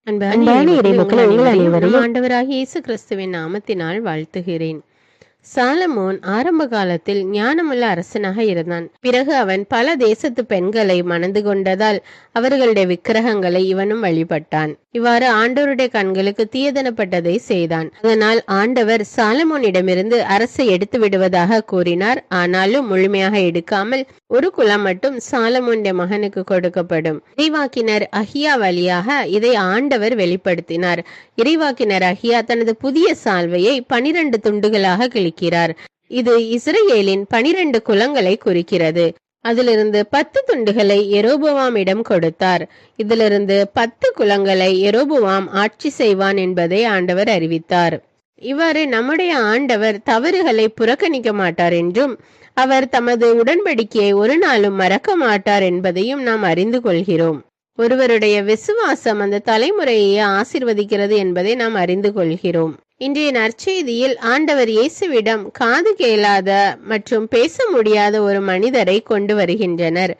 அன்பான இறைமக்களே, உங்கள் அனைவரையும் ஆண்டவராகிய இயேசு கிறிஸ்துவின் நாமத்தினால் வாழ்த்துகிறேன். சாலமோன் ஆரம்ப காலத்தில் ஞானமுள்ள அரசனாக இருந்தான். பிறகு அவன் பல தேசத்து பெண்களை மணந்து கொண்டதால் அவர்களுடைய விக்கிரகங்களை இவனும் வழிபட்டான். இவ்வாறு ஆண்டவருடைய கண்களுக்கு தீயதனப்பட்டதை செய்தான். அதனால் ஆண்டவர் சாலமோனிடமிருந்து அரசை எடுத்து விடுவதாக கூறினார். ஆனாலும் முழுமையாக எடுக்காமல் ஒரு குலம் மட்டும் சாலமோனுடைய மகனுக்கு கொடுக்கப்படும். இறைவாக்கினர் அகியா வழியாக இதை ஆண்டவர் வெளிப்படுத்தினார். இறைவாக்கினர் அகியா தனது புதிய சால்வையை 12 துண்டுகளாக கிழிக்கிறார். இது இஸ்ரேலின் 12 குலங்களை குறிக்கிறது. அதிலிருந்து 10 துண்டுகளை யெரொபெயாமிடம் கொடுத்தார். இதிலிருந்து 10 குலங்களை யெரொபெயாம் ஆட்சி செய்வான் என்பதை ஆண்டவர் அறிவித்தார். இவ்வாறு நம்முடைய ஆண்டவர் தவறுகளை புறக்கணிக்க மாட்டார் என்றும் அவர் தமது உடன்படிக்கையை ஒரு நாளும் மறக்க மாட்டார் என்பதையும் நாம் அறிந்து கொள்கிறோம். ஒருவருடைய விசுவாசம் அந்த தலைமுறையை ஆசீர்வதிக்கிறது என்பதை நாம் அறிந்து கொள்கிறோம். இன்றைய நற்செய்தியில் ஆண்டவர் இயேசுவிடம் காது கேளாத மற்றும் பேச முடியாத ஒரு மனிதரை கொண்டு வருகின்றனர்.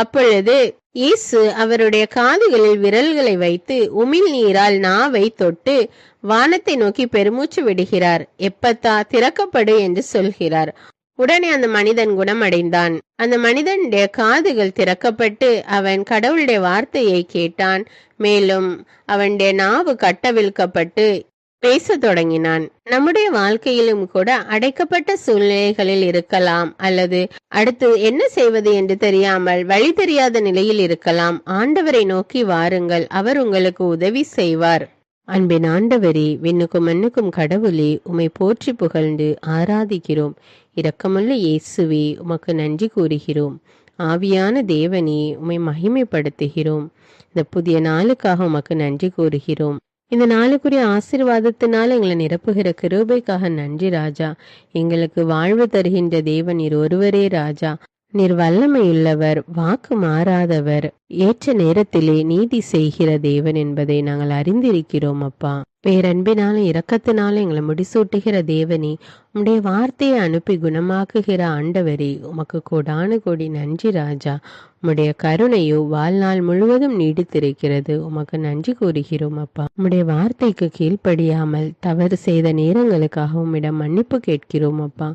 அப்பொழுது இயேசு அவருடைய காதுகளில் விரல்களை வைத்து உமிழ் நீரால் நாவை தொட்டு வானத்தை நோக்கி பெருமூச்சு விடுகிறார். எப்பத்தா, திறக்கப்படு என்று சொல்கிறார். உடனே அந்த மனிதன் குணமடைந்தான். அந்த மனிதனுடைய காதுகள் திறக்கப்பட்டு அவன் கடவுளுடைய வார்த்தையை கேட்டான். மேலும் அவனுடைய நாவு கட்டவிழ்க்கப்பட்டு பேச தொடங்கினான். நம்முடைய வாழ்க்கையிலும் கூட அடைக்கப்பட்ட சூழ்நிலைகளில் இருக்கலாம், அல்லது அடுத்து என்ன செய்வது என்று தெரியாமல் வழி தெரியாத நிலையில் இருக்கலாம். ஆண்டவரை நோக்கி வாருங்கள், அவர் உங்களுக்கு உதவி செய்வார். அன்பின் ஆண்டவரே, விண்ணுக்கும் மண்ணுக்கும் கடவுளே, உம்மை போற்றி புகழ்ந்து ஆராதிக்கிறோம். இரக்கமுள்ள இயேசுவே, உமக்கு நன்றி கூறுகிறோம். ஆவியான தேவனே, உம்மை மகிமைப்படுத்துகிறோம். இந்த புதிய நாளுக்காக உமக்கு நன்றி கூறுகிறோம். இந்த நாளுக்குரிய ஆசீர்வாதத்தினால் எங்களை நிரப்புகிற கிருபைக்காக நன்றி ராஜா. எங்களுக்கு வாழ்வு தருகின்ற தேவன் நீர் ஒருவரே ராஜா. நீர் வல்லமையுள்ளவர், வாக்கு மாறாதவர், ஏற்ற நேரத்திலே நீதி செய்கிற தேவன் என்பதை நாங்கள் அறிந்திருக்கிறோம் அப்பா. பேரன்பினாலும் இரக்கத்தினாலும் எங்களை முடிசூட்டுகிற தேவனே, உம்முடைய வார்த்தையை அனுப்பி குணமாக்குகிற ஆண்டவரே, உமக்கு கோடானு கோடி நன்றி ராஜா. உம்முடைய கருணையோ வாழ்நாள் முழுவதும் நீடித்திருக்கிறது. உமக்கு நன்றி கூறுகிறோம் அப்பா. உம்முடைய வார்த்தைக்கு கீழ்ப்படியாமல் தவறு செய்த நேரங்களுக்காக உம்மிடம் மன்னிப்பு கேட்கிறோம் அப்பா.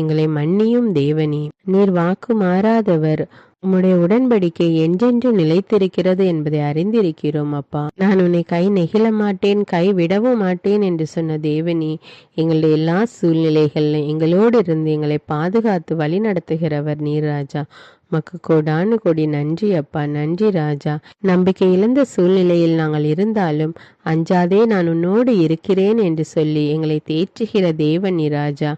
எங்களை மன்னியும் தேவனே. நீர் வாக்கு மாறாதவர், உம்முடைய உடன்படிக்கை என்றென்று நிலைத்திருக்கிறது என்பதை அறிந்திருக்கிறோம் அப்பா. நான் உன்னை கை நெகிழ மாட்டேன், கை விடவும் மாட்டேன் என்று சொன்ன தேவனே, எங்களுடைய எல்லா சூழ்நிலைகளிலும் எங்களோடு இருந்து எங்களை பாதுகாத்து வழி நடத்துகிறவர் நீர் ராஜா. உமக்கு கோடானு கோடி நன்றி அப்பா. நன்றி ராஜா. நம்பிக்கை இழந்த சூழ்நிலையில் நாங்கள் இருந்தாலும் அஞ்சாதே, நான் உன்னோடு இருக்கிறேன் என்று சொல்லி எங்களை தேற்றுகிற தேவன் நீ ராஜா.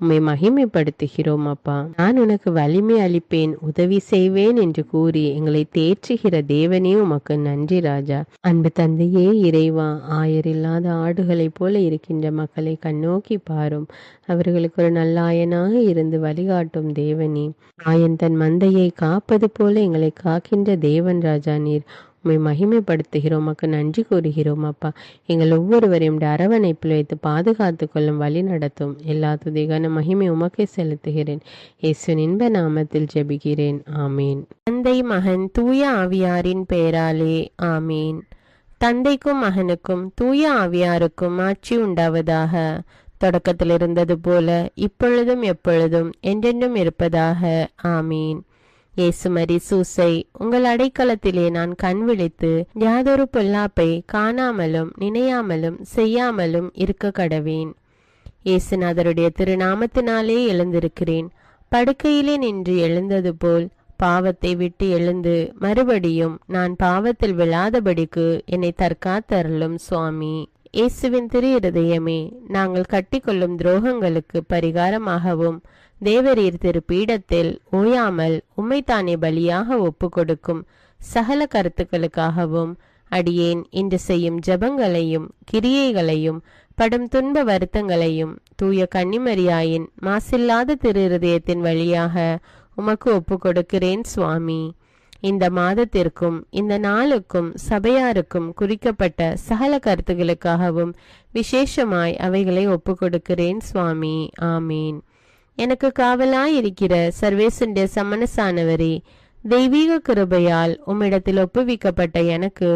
உம்மை மகிமைப்படுத்துகிறோம் அப்பா. நான் உனக்கு வலிமை அளிப்பேன், உதவி செய்வேன் என்று கூறி எங்களை தேற்றுகிற தேவனே, உமக்கு நன்றி ராஜா. அன்பு தந்தையே இறைவா, ஆயரில்லாத ஆடுகளைப் போல இருக்கின்ற மக்களை கண்ணோக்கி பாரும். அவர்களுக்கு ஒரு நல்ல ஆயனாக இருந்து வழிகாட்டும் தேவனே. ஆயன் தன் மந்தையை காப்பது போல எங்களை காக்கின்ற தேவன் ராஜா நீர். உம்மை மகிமைப்படுத்துகிறோம், உமக்கு நன்றி கூறுகிறோம் அப்பா. எங்கள் ஒவ்வொருவரையும் அரவணைப்பில் வைத்து பாதுகாத்து கொள்ளும், வழி நடத்தும். எல்லா துதிகான மகிமை உமக்கே செலுத்துகிறேன். இயேசுவின் இன்ப நாமத்தில் ஜெபிக்கிறேன், ஆமீன். தந்தை, மகன், தூய ஆவியாரின் பெயராலே ஆமீன். தந்தைக்கும் மகனுக்கும் தூய ஆவியாருக்கும் ஆட்சி உண்டாவதாக. தொடக்கத்தில் இருந்தது போல இப்பொழுதும் எப்பொழுதும் என்றென்றும் இருப்பதாக, ஆமீன். இயேசுமரி சூசை, உங்கள் அடைக்கலத்திலே நான் கண் விழித்து யாதொரு பொல்லாப்பை காணாமலும் நினையாமலும் செய்யாமலும் இருக்க கடவேன். இயேசுநாதருடைய திருநாமத்தினாலே எழுந்திருக்கிறேன். படுக்கையிலே நின்று எழுந்தது போல் பாவத்தை விட்டு எழுந்து மறுபடியும் நான் பாவத்தில் விழாதபடிக்கு என்னை தற்காத்தருளும் சுவாமி. இயேசுவின் திரு இருதயமே, நாங்கள் கட்டிக்கொள்ளும் துரோகங்களுக்கு பரிகாரமாகவும் தேவரீர் திரு பீடத்தில் ஓயாமல் உம்மைத்தானே பலியாக ஒப்பு கொடுக்கும் சகல கருத்துக்களுக்காகவும் அடியேன் இன்று செய்யும் ஜபங்களையும் கிரியைகளையும் படும் துன்ப வருத்தங்களையும் தூய கன்னிமரியாயின் மாசில்லாத திரு இருதயத்தின் வழியாக உமக்கு ஒப்பு கொடுக்கிறேன் சுவாமி. இந்த மாதத்திற்கும் இந்த நாளுக்கும் சபையாருக்கும் குறிக்கப்பட்ட சகல கருத்துகளுக்காகவும் விசேஷமாய் அவைகளை ஒப்பு கொடுக்கிறேன் சுவாமி. ஆமீன். எனக்கு காவலாயிருக்கிற சர்வேசுடைய சமனசானவரே, தெய்வீக கிருபையால் உம்மிடத்தில் ஒப்புவிக்கப்பட்ட எனக்கு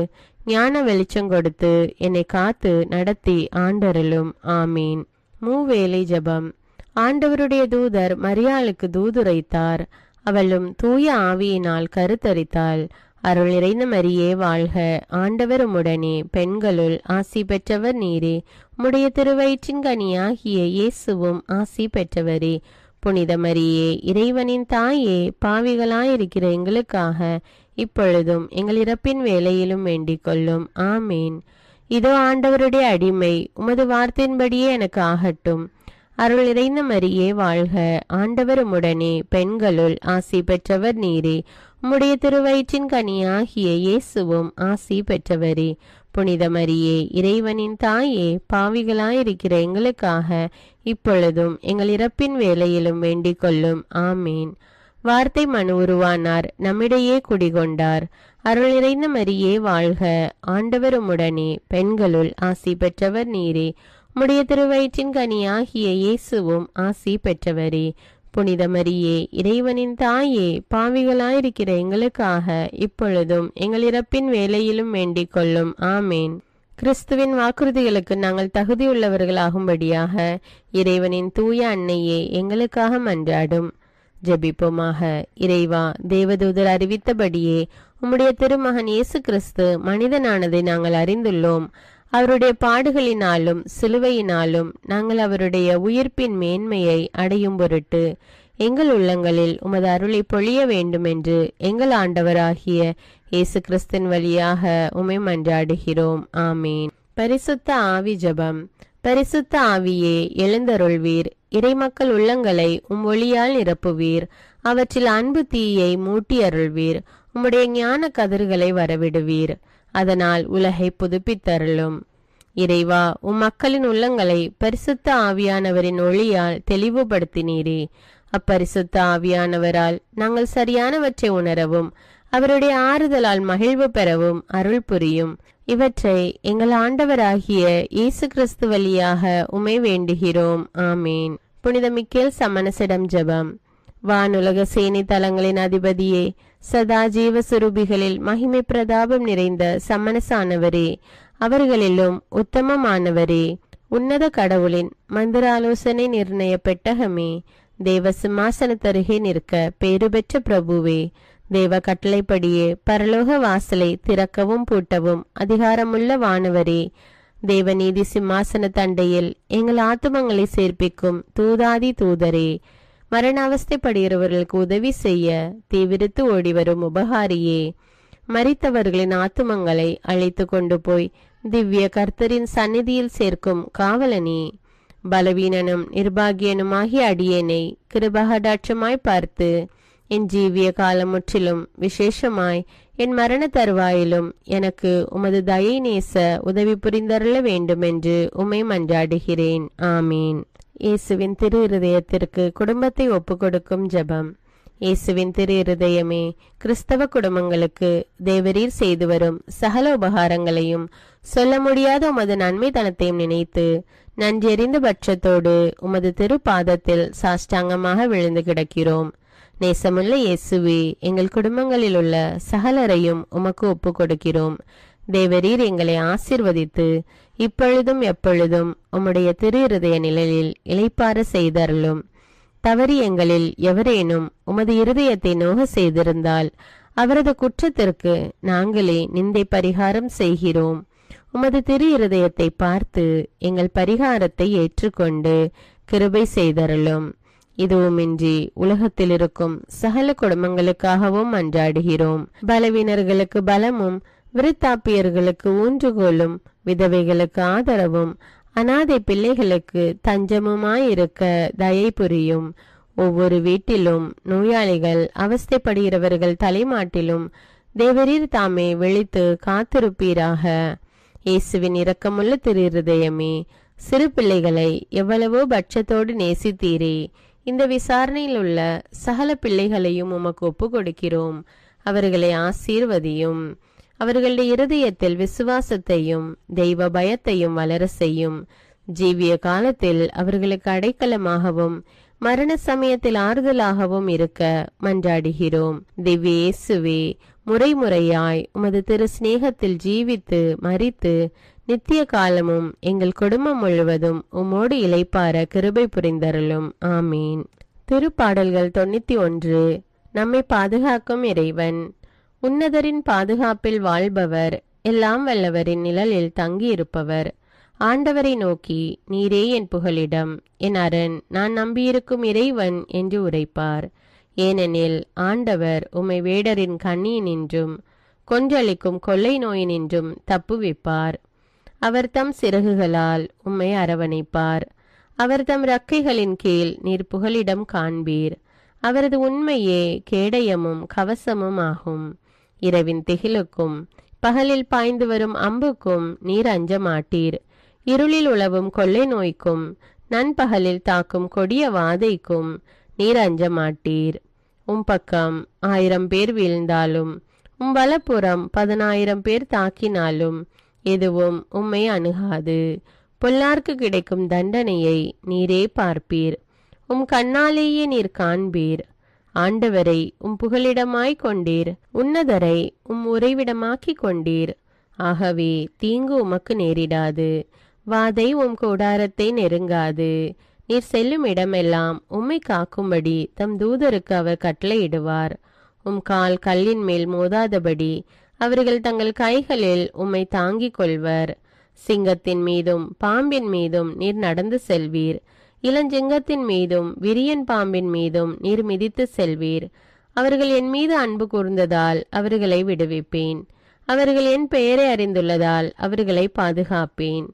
ஞான வெளிச்சம் கொடுத்து என்னை காத்து நடத்தி ஆண்டருளும். ஆமீன். மூவேளை ஜெபம். ஆண்டவருடைய தூதர் மரியாளுக்கு தூதுரைத்தார். அவளும் தூய ஆவியினால் கருத்தரித்தாள். அருள் நிறைந்த மரியே வாழ்க, ஆண்டவர் உம்முடனே, பெண்களுள் ஆசி பெற்றவர் நீரே. உம்முடைய திருவயிற்றின் கனியாகிய இயேசுவும் ஆசி பெற்றவரே. புனித மரியே, இறைவனின் தாயே, பாவிகளாயிருக்கிற எங்களுக்காக இப்பொழுதும் எங்கள் இறப்பின் வேளையிலும் வேண்டிக் கொள்ளும். ஆமீன். இதோ ஆண்டவருடைய அடிமை, உமது வார்த்தையின்படியே எனக்கு ஆகட்டும். அருள் நிறைந்த மரியே வாழ்க, ஆண்டவர் உம்முடனே, பெண்களுள் ஆசி பெற்றவர் நீரே. உம்முடைய திருவயிற்றின் கனியாகிய இயேசுவும் ஆசி பெற்றவரே. புனித மரியே, இறைவனின் தாயே, பாவிகளாயிருக்கிற எங்களுக்காக இப்பொழுதும் எங்கள் இறப்பின் வேளையிலும் வேண்டிக் கொள்ளும். ஆமீன். வார்த்தை மனு உருவானார், நம்மிடையே குடிகொண்டார். அருள் நிறைந்த மரியே வாழ்க, ஆண்டவர் உம்முடனே, பெண்களுள் ஆசி பெற்றவர் நீரே. உம்முடைய திருவயிற்றின் கனியாகிய இயேசுவும் ஆசி பெற்றவரே. புனித மரியே, இறைவனின் தாயே, பாவிகளாயிருக்கிற எங்களுக்காக இப்பொழுதும் எங்கள் இறப்பின் வேளையிலும் வேண்டிக் கொள்ளும். ஆமேன். கிறிஸ்துவின் வாக்குறுதிகளுக்கு நாங்கள் தகுதியுள்ளவர்களாகும்படியாக இறைவனின் தூய அன்னையே எங்களுக்காக மன்றாடும். ஜெபிப்போமாக. இறைவா, தேவதூதர் அறிவித்தபடியே உம்முடைய திருமகன் இயேசு கிறிஸ்து மனிதனானதை நாங்கள் அறிந்துள்ளோம். அவருடைய பாடுகளினாலும் சிலுவையினாலும் நாங்கள் அவருடைய உயிர்ப்பின் மேன்மையை அடையும் பொருட்டு எங்கள் உள்ளங்களில் உமது அருளை பொழிய வேண்டும் என்று எங்கள் ஆண்டவராகிய இயேசு கிறிஸ்தின் வழியாக உம்மை மன்றாடுகிறோம். ஆமீன். பரிசுத்த ஆவி ஜெபம். பரிசுத்த ஆவியே, எழுந்தருள்வீர். இறைமக்கள் உள்ளங்களை ஒளியால் நிரப்புவீர். அவற்றில் அன்பு தீயை மூட்டி அருள்வீர். உம்முடைய ஞான கதிர்களை வரவிடுவீர். அதனால் உலகை புதுப்பித்தருளும். இறைவா, மக்களின் உள்ளங்களை பரிசுத்த ஆவியானவரின் ஒளியால் தெளிவுபடுத்தினீரே. அப்பரிசுத்த ஆவியானவரால் நாங்கள் சரியானவற்றை உணரவும் அவருடைய ஆறுதலால் மகிழ்வு பெறவும் அருள் புரியும். இவற்றை எங்கள் ஆண்டவராகிய இயேசு கிறிஸ்து வழியாக உம்மை வேண்டுகிறோம். ஆமீன். புனித மிக்கேல் சமணசிடம் ஜெபம். வானுலக சேனை தலங்களின் அதிபதியே, சதா ஜீவ சுரூபிகளில் மகிமை பிரதாபம் நிறைந்த சமணசானவரே, அவர்களிலும் உத்தமமானவரே, உன்னத கடவுளின் மந்திர ஆலோசனை நிர்ணய பெட்டகமே, தேவ சிம்மாசனத்தருகே நிற்க பேறு பெற்ற பிரபுவே, தேவ கட்டளைப்படியே பரலோக வாசலை திறக்கவும் பூட்டவும் அதிகாரமுள்ள வானவரே, தேவநீதி சிம்மாசன தண்டையில் எங்கள் ஆத்துமங்களை சேர்ப்பிக்கும் தூதாதி தூதரே, மரண அவஸ்தைப்படுகிறவர்களுக்கு உதவி செய்ய தீவிரித்து ஓடிவரும் உபகாரியே, மரித்தவர்களின் ஆத்துமங்களை அழைத்து கொண்டு போய் திவ்ய கர்த்தரின் சந்நிதியில் சேர்க்கும் காவலனே, பலவீனனும் நிர்பாகியனுமாகிய அடியேனை கிருபகடாட்சமாய் பார்த்து என் ஜீவிய காலம் முற்றிலும் விசேஷமாய் என் மரண தருவாயிலும் எனக்கு உமது தயை நேச உதவி புரிந்தருள வேண்டும் என்று உம்மை மன்றாடுகிறேன். ஆமீன். இயேசுவின் திரு இருதயத்திற்கு குடும்பத்தை ஒப்புக்கொடுக்கும் ஜெபம். இயேசுவின் திரு இருதயமே, கிறிஸ்தவ குடும்பங்களுக்கு தேவரீர் செய்து வரும் சகல உபகாரங்களையும் சொல்ல முடியாத உமது நன்மைத்தனத்தையும் நினைத்து நன்றெறிந்த பட்சத்தோடு உமது திரு பாதத்தில் சாஷ்டாங்கமாக விழுந்து கிடக்கிறோம். நேசமுள்ள இயேசுவே, எங்கள் குடும்பங்களில் உள்ள சகலரையும் உமக்கு ஒப்பு கொடுக்கிறோம். தேவரீர் எங்களை ஆசீர்வதித்து இப்பொழுதும் எப்பொழுதும் உம்முடைய திரு இருதய நிழலில் இளைப்பாற செய்தருளும். தவறி எங்களில் எவரேனும் உமது இருதயத்தை நோக செய்திருந்தால் அவரது குற்றத்திற்கு நாங்களே நிந்தை பரிகாரம் செய்கிறோம். உமது திரு இருதயத்தை பார்த்து எங்கள் பரிகாரத்தை ஏற்றுக்கொண்டு கிருபை செய்தருளும். இதுவுமின்றி உலகத்தில் இருக்கும் சகல குடும்பங்களுக்காகவும் மன்றாடுகிறோம். பலவீனர்களுக்கு பலமும், விருத்தாப்பியர்களுக்கு ஊன்றுகோலும், விதவைகளுக்கு ஆதரவும், அனாதை பிள்ளைகளுக்கு தஞ்சமுமாயிருக்க தயை புரியும். ஒவ்வொரு வீட்டிலும் நோயாளிகள் அவஸ்தைப்படுகிறவர்கள் தலைமாட்டிலும் தேவரீர் தாமே விழித்து காத்திருப்பீராக. இயேசுவின் இரக்கமுள்ள திரு இருதயமே, சிறு பிள்ளைகளை எவ்வளவோ பட்சத்தோடு நேசித்தீரே. இந்த விசாரணையில் உள்ள சகல பிள்ளைகளையும் உமக்கு ஒப்பு கொடுக்கிறோம். அவர்களை ஆசீர்வதியும். அவர்களுடைய இருதயத்தில் விசுவாசத்தையும் தெய்வ பயத்தையும் வளர செய்யும். ஜீவிய காலத்தில் அவர்களுக்கு அடைக்கலமாகவும் மரண சமயத்தில் ஆறுதலாகவும் இருக்க மன்றாடுகிறோம். திவ்ய இயேசுவே, முறைமுறையாய் உமது திரு சிநேகத்தில் ஜீவித்து மரித்து நித்திய காலமும் எங்கள் குடும்பம் முழுவதும் உம்மோடு இளைப்பார கிருபை புரிந்தருளும். ஆமீன். திருப்பாடல்கள் 91. நம்மை பாதுகாக்கும் இறைவன். உன்னதரின் பாதுகாப்பில் வாழ்பவர், எல்லாம் வல்லவரின் நிழலில் தங்கியிருப்பவர். ஆண்டவரை நோக்கி, நீரே என் புகலிடம், என் அரண், நான் நம்பியிருக்கும் இறைவன் என்று உரைப்பார். ஏனெனில் ஆண்டவர் உம்மை வேடரின் கண்ணியினின்றும் கொன்றளிக்கும் கொள்ளை நோயினின்றும் தப்புவிப்பார். அவர் தம் சிறகுகளால் உம்மை அரவணைப்பார். அவர் தம் இறக்கைகளின் கீழ் நீர் புகலிடம் காண்பீர். அவரது உண்மையே கேடயமும் கவசமும் ஆகும். இரவின் திகிலுக்கும் பகலில் பாய்ந்து வரும் அம்புக்கும் நீர் அஞ்ச மாட்டீர். இருளில் உலவும் கொள்ளை நோய்க்கும் நண்பகலில் தாக்கும் கொடிய வாதைக்கும் நீர் அஞ்ச மாட்டீர். பக்கம் 1000 பேர் வீழ்ந்தாலும் வலப்புறம் 10,000 பேர் தாக்கினாலும் எதுவும் உம்மை அணுகாது. பொல்லார்க்கு கிடைக்கும் தண்டனையை நீரே பார்ப்பீர். கண்ணாலேயே நீர் காண்பீர். ஆண்டவரை புகலிடமாய் கொண்டீர். உன்னதரை உறைவிடமாக்கி கொண்டீர். ஆகவே தீங்கு உமக்கு நேரிடாது. வாதை கூடாரத்தை நெருங்காது. நீர் செல்லும் இடமெல்லாம் உம்மை காக்கும்படி தம் தூதருக்கு அவர் கட்டளையிடுவார். கால் கல்லின் மேல் மோதாதபடி அவர்கள் தங்கள் கைகளில் உம்மை தாங்கிக் கொள்வர். சிங்கத்தின் மீதும் பாம்பின் மீதும் நீர் நடந்து செல்வீர். இளஞ்சிங்கத்தின் மீதும் விரியன் பாம்பின் மீதும் நீர் மிதித்து செல்வீர். அவர்கள் என் மீது அன்பு கூர்ந்ததால் அவர்களை விடுவிப்பேன். அவர்கள் என் பெயரை அறிந்துள்ளதால் அவர்களை பாதுகாப்பேன்.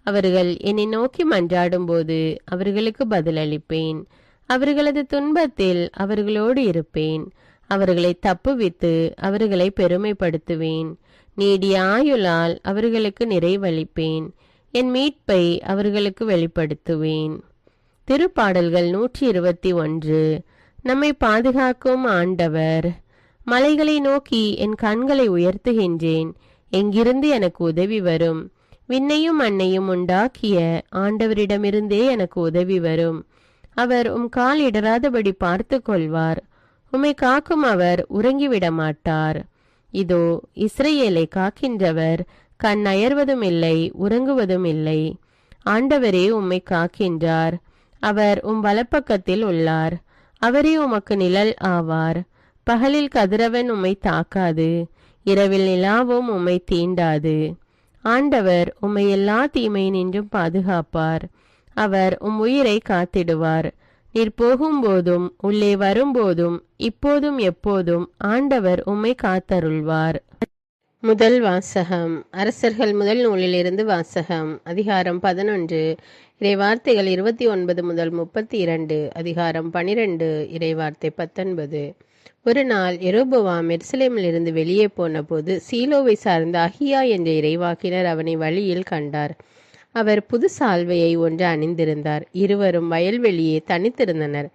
அவர்கள் என்னை நோக்கி மன்றாடும் போது அவர்களுக்கு பதிலளிப்பேன். அவர்களது துன்பத்தில் அவர்களோடு இருப்பேன். அவர்களை தப்புவித்து அவர்களை பெருமைப்படுத்துவேன். நீடிய ஆயுளால் அவர்களுக்கு நிறைவளிப்பேன். என் மீட்பை அவர்களுக்கு வெளிப்படுத்துவேன். திருப்பாடல்கள் 121. நம்மை பாதுகாக்கும் ஆண்டவர். மலைகளை நோக்கி என் கண்களை உயர்த்துகின்றேன். எங்கிருந்து எனக்கு உதவி வரும்? விண்ணையும் மண்ணையும் உண்டாக்கிய ஆண்டவரிடமிருந்தே எனக்கு உதவி வரும். அவர் கால் இடராதபடி பார்த்து கொள்வார். உம்மை காக்கும் அவர் உறங்கிவிட மாட்டார். இதோ இஸ்ரேலை காக்கின்றவர் கண் அயர்வதும் இல்லை, உறங்குவதும் இல்லை. ஆண்டவரே உம்மை காக்கின்றார். அவர் வலப்பக்கத்தில் உள்ளார். அவரே உமக்கு நிழல் ஆவார். பகலில் கதிரவன் உம்மை தாக்காது, இரவில் நிலாவும் உம்மை தீண்டாது. ஆண்டவர் உம்மை எல்லா தீமையினின்றும் பாதுகாப்பார். அவர் உயிரை காத்திடுவார். நீர் போகும்போதும் உள்ளே வரும்போதும் இப்போதும் எப்போதும் ஆண்டவர் உம்மை காத்தருள்வார். முதல் வாசகம். அரசர்கள் முதல் நூலிலிருந்து வாசகம். அதிகாரம் 11. இறைவார்த்தைகள் 29 முதல் 32. அதிகாரம் 12. இறைவார்த்தை 19. ஒரு நாள் யெரொபெயாம் எருசலேமிலிருந்து வெளியே போன போது சீலோவை சார்ந்த அகியா என்ற இறைவாக்கினர் அவனை வழியில் கண்டார். அவர் புது சால்வையை ஒன்று அணிந்திருந்தார். இருவரும் வயல்வெளியே தனித்திருந்தனர்.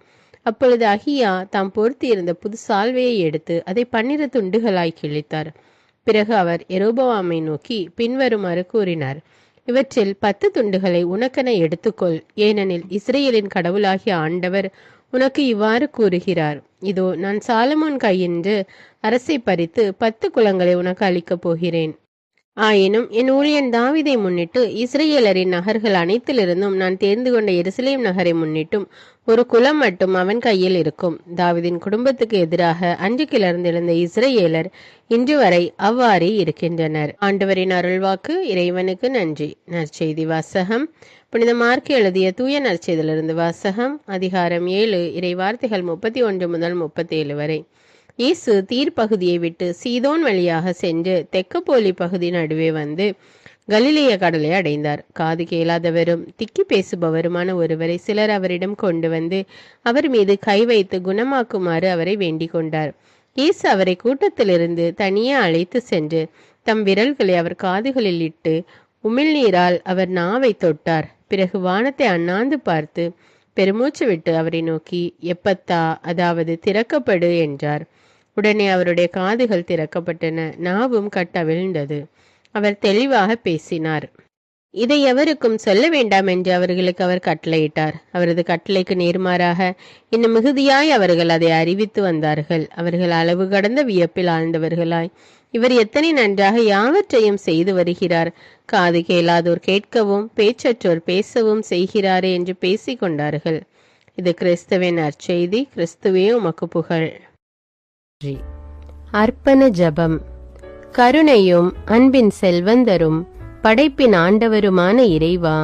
அப்பொழுது அகியா தாம் பொருத்தியிருந்த புது சால்வையை எடுத்து அதை 12 துண்டுகளாய் கிழித்தார். பிறகு அவர் யெரொபெயாமை நோக்கி பின்வருமாறு கூறினார். இவற்றில் 10 துண்டுகளை உனக்கென எடுத்துக்கொள். ஏனெனில் இஸ்ரேலின் கடவுளாகிய ஆண்டவர் உனக்கு இவ்வாறு கூறுகிறார். இதோ, நான் சாலமோன் கையின்று அரசை பறித்து 10 குலங்களை உனக்கு அளிக்கப் போகிறேன். ஆயினும் என் ஊழியன் தாவீதை முன்னிட்டு இஸ்ரேலரின் நகர்கள் அனைத்திலிருந்தும் நான் தேர்ந்து கொண்ட எருசலேம் நகரை முன்னிட்டும் ஒரு குலம் மட்டும் அவன் கையில் இருக்கும். தாவீதின் குடும்பத்துக்கு எதிராக அன்று கிளர்ந்தெழுந்த இஸ்ரேலர் இன்று வரை அவ்வாறே இருக்கின்றனர். ஆண்டவரின் அருள்வாக்கு. இறைவனுக்கு நன்றி. நற்செய்தி வாசகம். புனித மார்க்கு எழுதிய தூய நற்செய்தியிலிருந்து வாசகம். அதிகாரம் 7. இறைவார்த்தைகள் 31 முதல் 37 வரை. இயேசு தீர் பகுதியை விட்டு சீதோன் வழியாக சென்று தெக்கப்போலி பகுதி நடுவே வந்து கலிலேய கடலை அடைந்தார். காது கேளாதவரும் திக்கி பேசுபவருமான ஒருவரை சிலர் அவரிடம் கொண்டு வந்து அவர் மீது கை வைத்து குணமாக்குமாறு அவரை வேண்டிக் கொண்டார். இயேசு அவரை கூட்டத்திலிருந்து தனியே அழைத்து சென்று தம் விரல்களை அவர் காதுகளில் இட்டு உமிழ்நீரால் அவர் நாவை தொட்டார். பிறகு வானத்தை அண்ணாந்து பார்த்து பெருமூச்சு விட்டு அவரை நோக்கி எப்பத்தா, அதாவது திறக்கப்படு என்றார். உடனே அவருடைய காதுகள் திறக்கப்பட்டன, நாவும் கட்டவிழ்ந்தது. அவர் தெளிவாக பேசினார். இதை எவருக்கும் சொல்ல வேண்டாம் என்று அவர்களுக்கு அவர் கட்டளையிட்டார். அவரது கட்டளைக்கு நேர்மாறாக இன்னும் மிகுதியாய் அவர்கள் அதை அறிவித்து வந்தார்கள். அவர்கள் அளவு கடந்த வியப்பில் ஆழ்ந்தவர்களாய், இவர் எத்தனை நன்றாக யாவற்றையும் செய்து வருகிறார், காது கேளாதோர் கேட்கவும் பேச்சற்றோர் பேசவும் செய்கிறாரே என்று பேசிக் கொண்டார்கள். இது கிறிஸ்துவின் நற்செய்தி. கிறிஸ்துவே உமக்கு புகழ். அர்ப்பண ஜபம். கருணையும் அன்பின் செல்வந்தரும் படைப்பின் ஆண்டவருமான இறைவா,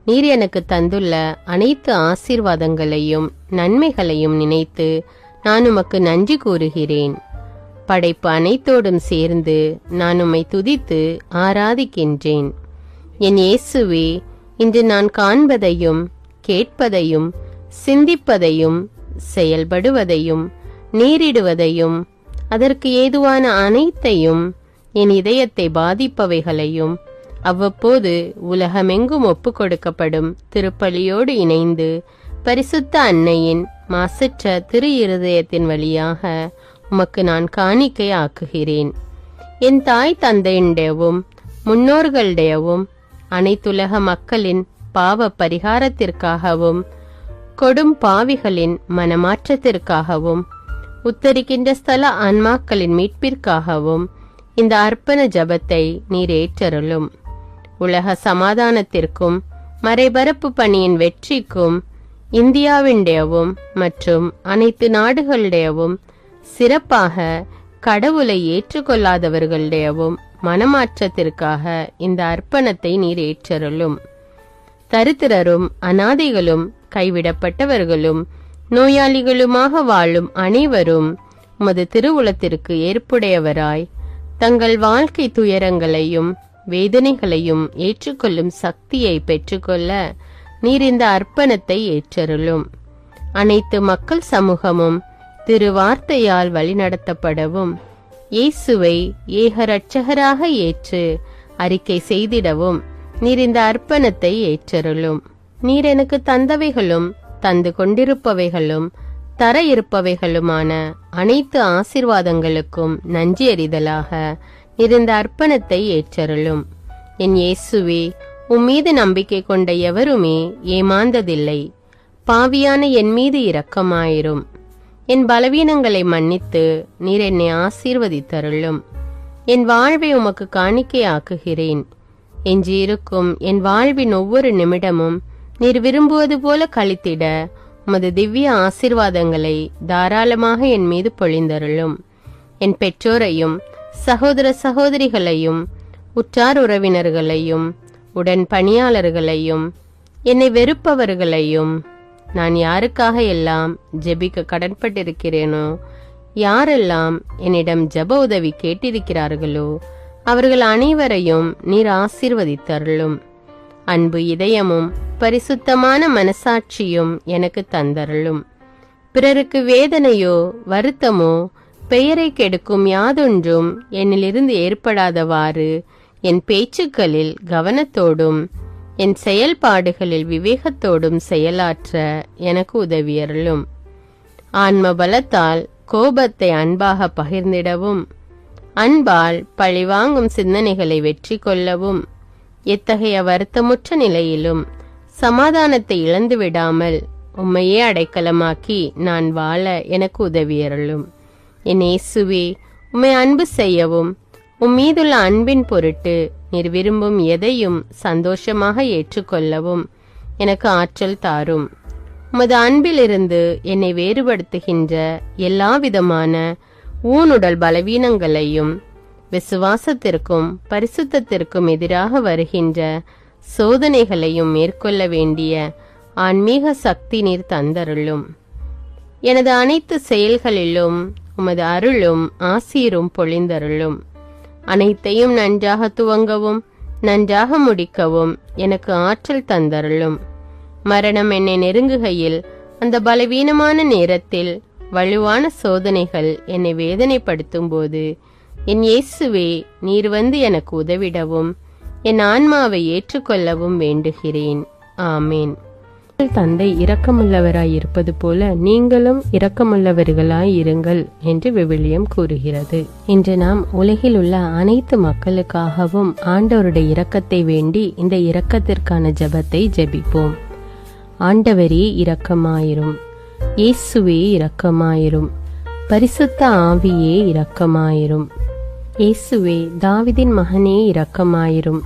நீர் எனக்கு தந்துள்ள அனைத்து ஆசீர்வாதங்களையும் நன்மைகளையும் நினைத்து நான் உமக்கு நன்றி கூறுகிறேன். படைப்பு அனைத்தோடும் சேர்ந்து நான் உம்மை துதித்து ஆராதிக்கின்றேன். என் இயேசுவே, இன்று நான் காண்பதையும் கேட்பதையும் சிந்திப்பதையும் செயல்படுவதையும் நேரிடுவதையும் அதற்கு ஏதுவான அனைத்தையும் என் இதயத்தை பாதிப்பவைகளையும் அவ்வப்போது உலகமெங்கும் ஒப்பு கொடுக்கப்படும் திருப்பலியோடு இணைந்து பரிசுத்த அன்னையின் மாசற்ற திரு இருதயத்தின் வழியாக உமக்கு நான் காணிக்கை ஆக்குகிறேன். என் தாய் தந்தையுடையவும் முன்னோர்களுடையவும் அனைத்துலக மக்களின் பாவ பரிகாரத்திற்காகவும் கொடும் பாவிகளின் மனமாற்றத்திற்காகவும் உத்தரிக்கின்ற ஸ்தல ஆன்மாக்களின் மீட்பிற்காகவும் இந்த அர்ப்பண ஜபத்தை நீர் ஏற்றருளும். உலக சமாதானத்திற்கும் மறைபரப்பு பணியின் வெற்றிக்கும் இந்தியாவின்டையவும் மற்றும் அனைத்து நாடுகளுடையவும் சிறப்பாக கடவுளை ஏற்றுக்கொள்ளாதவர்களுடையவும் மனமாற்றத்திற்காக இந்த அர்ப்பணத்தை நீர் ஏற்றருளும். தரித்திரரும் அனாதைகளும் கைவிடப்பட்டவர்களும் நோயாளிகளுமாக வாழும் அனைவரும் உமது திருவுளத்திற்கு ஏற்புடையவராய் தங்கள் வாழ்க்கை துயரங்களையும் வேதனைகளையும் ஏற்றுக்கொள்ளும் சக்தியை பெற்றுக்கொள்ள நீர் இந்த அர்ப்பணத்தை ஏற்றருளும். அனைத்து மக்கள் சமூகமும் திருவார்த்தையால் வழிநடத்தப்படவும் இயேசுவை ஏக இரட்சகராக ஏற்று அறிக்கை செய்திடவும் நீர் இந்த அர்ப்பணத்தை ஏற்றருளும். நீர் எனக்கு தந்தவைகளும் தந்து கொண்டிருப்பவைகளும் தர இருப்பவைகளுமான அனைத்து ஆசீர்வாதங்களுக்கும் நன்றி அறிதலாக நீர் இந்த அர்ப்பணத்தை ஏற்றருளும். என் இயேசுவே, உம்மீது நம்பிக்கை கொண்ட எவருமே ஏமாந்ததில்லை. பாவியான என் மீது இரக்கமாயிரும். என் பலவீனங்களை மன்னித்து நீர் என்னை ஆசீர்வதித்தருளும். என் வாழ்வை உமக்கு காணிக்கையாக்குகிறேன். எஞ்சியிருக்கும் என் வாழ்வின் ஒவ்வொரு நிமிடமும் நீர் விரும்புவது போல கழித்திட உமது திவ்ய ஆசீர்வாதங்களை தாராளமாக என் மீது பொழிந்தருளும். என் பெற்றோரையும் சகோதர சகோதரிகளையும் உற்றார் உறவினர்களையும் உடன் பணியாளர்களையும் என்னை வெறுப்பவர்களையும் நான் யாருக்காக எல்லாம் ஜெபிக்க கடன்பட்டிருக்கிறேனோ, யாரெல்லாம் என்னிடம் ஜெப உதவி கேட்டிருக்கிறார்களோ அவர்கள் அனைவரையும் நீர் ஆசீர்வதித்தருளும். அன்பு இதயமும் பரிசுத்தமான மனசாட்சியும் எனக்கு தந்தருளும். பிறருக்கு வேதனையோ வருத்தமோ பெயரை கெடுக்கும் யாதொன்றும் என்னிலிருந்து ஏற்படாதவாறு என் பேச்சுக்களில் கவனத்தோடும் என் செயல்பாடுகளில் விவேகத்தோடும் செயலாற்ற எனக்கு உதவியருளும். ஆன்ம பலத்தால் கோபத்தை அன்பாக பகிர்ந்திடவும் அன்பால் பழிவாங்கும் சிந்தனைகளை வெற்றி கொள்ளவும் எத்தகைய வருத்தமுற்ற நிலையிலும் சமாதானத்தை இழந்து விடாமல் உம்மையே அடைக்கலமாக்கி நான் வாழ எனக்கு உதவியருளும். என் இயேசுவே, உம்மை அன்பு செய்யவும் உம்மீதுள்ள அன்பின் பொருட்டு நீர் விரும்பும் எதையும் சந்தோஷமாக ஏற்றுக்கொள்ளவும் எனக்கு ஆற்றல் தாரும். உமது அன்பிலிருந்து என்னை வேறுபடுத்துகின்ற எல்லா விதமான ஊனுடல் பலவீனங்களையும் விசுவாசத்திற்கும் பரிசுத்தத்திற்கும் எதிராக வருகின்ற சோதனைகளையும் மேற்கொள்ள வேண்டிய ஆன்மீக சக்தி நீர் தந்தருளும். எனது அனைத்து செயல்களிலும் உமது அருளும் ஆசீரும் பொழிந்தருளும். அனைத்தையும் நன்றாக துவங்கவும் நன்றாக முடிக்கவும் எனக்கு ஆற்றல் தந்தருளும். மரணம் என்னை நெருங்குகையில் அந்த பலவீனமான நேரத்தில் வலுவான சோதனைகள் என்னை வேதனைப்படுத்தும் போது என் இயேசுவே, நீர் வந்து எனக்கு உதவிடவும் என் ஆன்மாவை ஏற்றுக்கொள்ளவும் வேண்டுகிறேன். ஆமேன். தந்தை இரக்கமுள்ளவராய் இருப்பது போல நீங்களும் இரக்கமுள்ளவர்களாய் இருங்கள் என்று விவிலியம் கூறுகிறது. இன்று நாம் உலகில் உள்ள அனைத்து மக்களுக்காகவும் ஆண்டவருடைய இரக்கத்தை வேண்டி இந்த இரக்கத்திற்கான ஜெபத்தை ஜெபிப்போம். ஆண்டவரே இரக்கமாயிரும், இயேசுவே இரக்கமாயிரும், பரிசுத்த ஆவியே இரக்கமாயிரும். இயேசுவே தாவீதின் மகனே இரக்கமாயிரும்,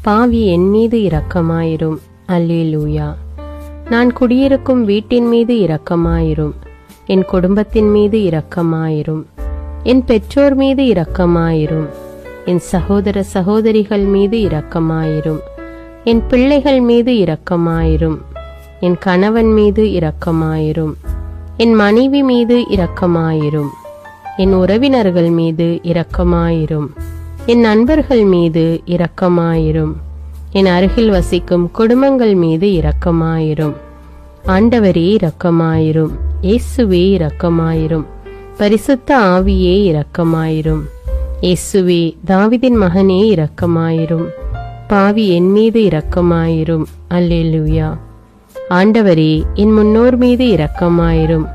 பாவி என் மீது இரக்கமாயிரும். அல்லேலூயா. நான் குடியிருக்கும் வீட்டின் மீது இரக்கமாயிரும், என் குடும்பத்தின் மீது இரக்கமாயிரும், என் பெற்றோர் மீது இரக்கமாயிரும், என் சகோதர சகோதரிகள் மீது இரக்கமாயிரும், என் பிள்ளைகள் மீது இரக்கமாயிரும், என் கணவன் மீது இரக்கமாயிரும், என் மனைவி மீது இரக்கமாயிரும், என் உறவினர்கள் மீது இரக்கமாயிரும், என் நண்பர்கள் மீது இரக்கமாயிரும், என் அருகில் வசிக்கும் குடும்பங்கள் மீது இரக்கமாயிரும். ஆண்டவரே இரக்கமாயிரும், இயேசுவே இரக்கமாயிரும், பரிசுத்த ஆவியே இரக்கமாயிரும். இயேசுவே தாவீதின் மகனே இரக்கமாயிரும், பாவி என் மீது இரக்கமாயிரும். அல்லேலூயா. ஆண்டவரே என் முன்னோர் மீது இரக்கமாயிரும்,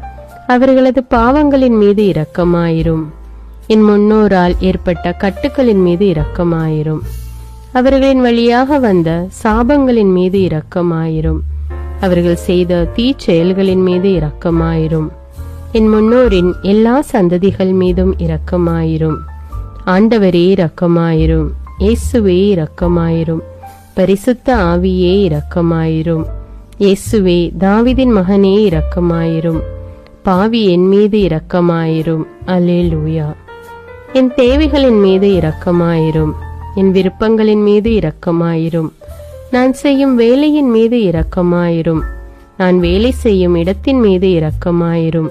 அவர்களது பாவங்களின் மீது இரக்கமாயிரும். என் முன்னோரால் ஏற்பட்ட கட்டுக்களின் மீது இரக்கமாயிரும், அவர்களின் வழியாக வந்த சாபங்களின் மீது இரக்கமாயிரும், அவர்கள் செய்த தீச்செயல்களின் மீது இரக்கமாயிரும். என் முன்னோரின் எல்லா சந்ததிகள் மீதும் இரக்கமாயிரும். ஆண்டவரே இரக்கமாயிரும், இயேசுவே இரக்கமாயிரும், பரிசுத்த ஆவியே இரக்கமாயிரும். இயேசுவே தாவீதின் மகனே இரக்கமாயிரும், பாவி என் மீது இரக்கமாயிரும். அல்லேலூயா. என் தேவைகளின் மீது இரக்கமாயிரும், என் விருப்பங்களின் மீது இரக்கமாயிரும், நான் செய்யும் வேலையின் மீது இரக்கமாயிரும், நான் வேலை செய்யும் இடத்தின் மீது இரக்கமாயிரும்,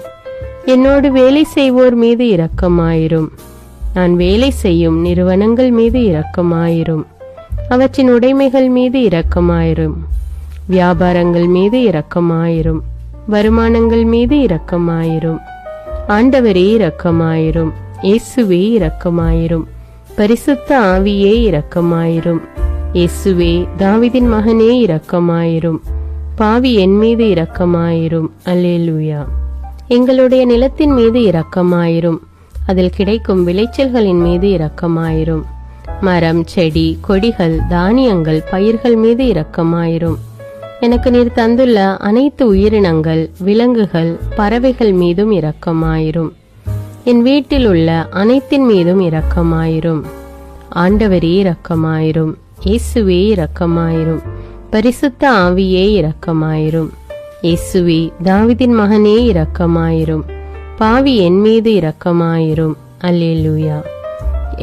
என்னோடு வேலை செய்வோர் மீது இரக்கமாயிரும், நான் வேலை செய்யும் நிறுவனங்கள் மீது இரக்கமாயிரும், அவற்றின் உடைமைகள் மீது இரக்கமாயிரும், வியாபாரங்கள் மீது இரக்கமாயிரும், வருமானங்கள் மீது இரக்கமாயிரும். ஆண்டவரே இரக்கமாயிரும், இயேசுவே இரக்கமாயிரும், பரிசுத்த ஆவியே இரக்கமாயிரும். இயேசுவே தாவீதின் மகனே இரக்கமாயிரும், பாவி என் மீது இரக்கமாயிரும். அல்லேலூயா. எங்களுடைய நிலத்தின் மீது இரக்கமாயிரும், அதில் கிடைக்கும் விளைச்சல்களின் மீது இரக்கமாயிரும். மரம், செடி, கொடிகள், தானியங்கள், பயிர்கள் மீது இரக்கமாயிரும். எனக்கு நீர் தந்துள்ள அனைத்து உயிரினங்கள், விலங்குகள், பறவைகள் மீதும் இரக்கமாயிரும். என் வீட்டில் உள்ள அனைத்தின் மீதும் இரக்கமாயிரும். ஆண்டவரே இரக்கமாயிரும், இயேசுவே இரக்கமாயிரும், பரிசுத்த ஆவியே இரக்கமாயிரும். இயேசுவே தாவீதின் மகனே இரக்கமாயிரும், பாவி என் மீது இரக்கமாயிரும். அல்லேலூயா.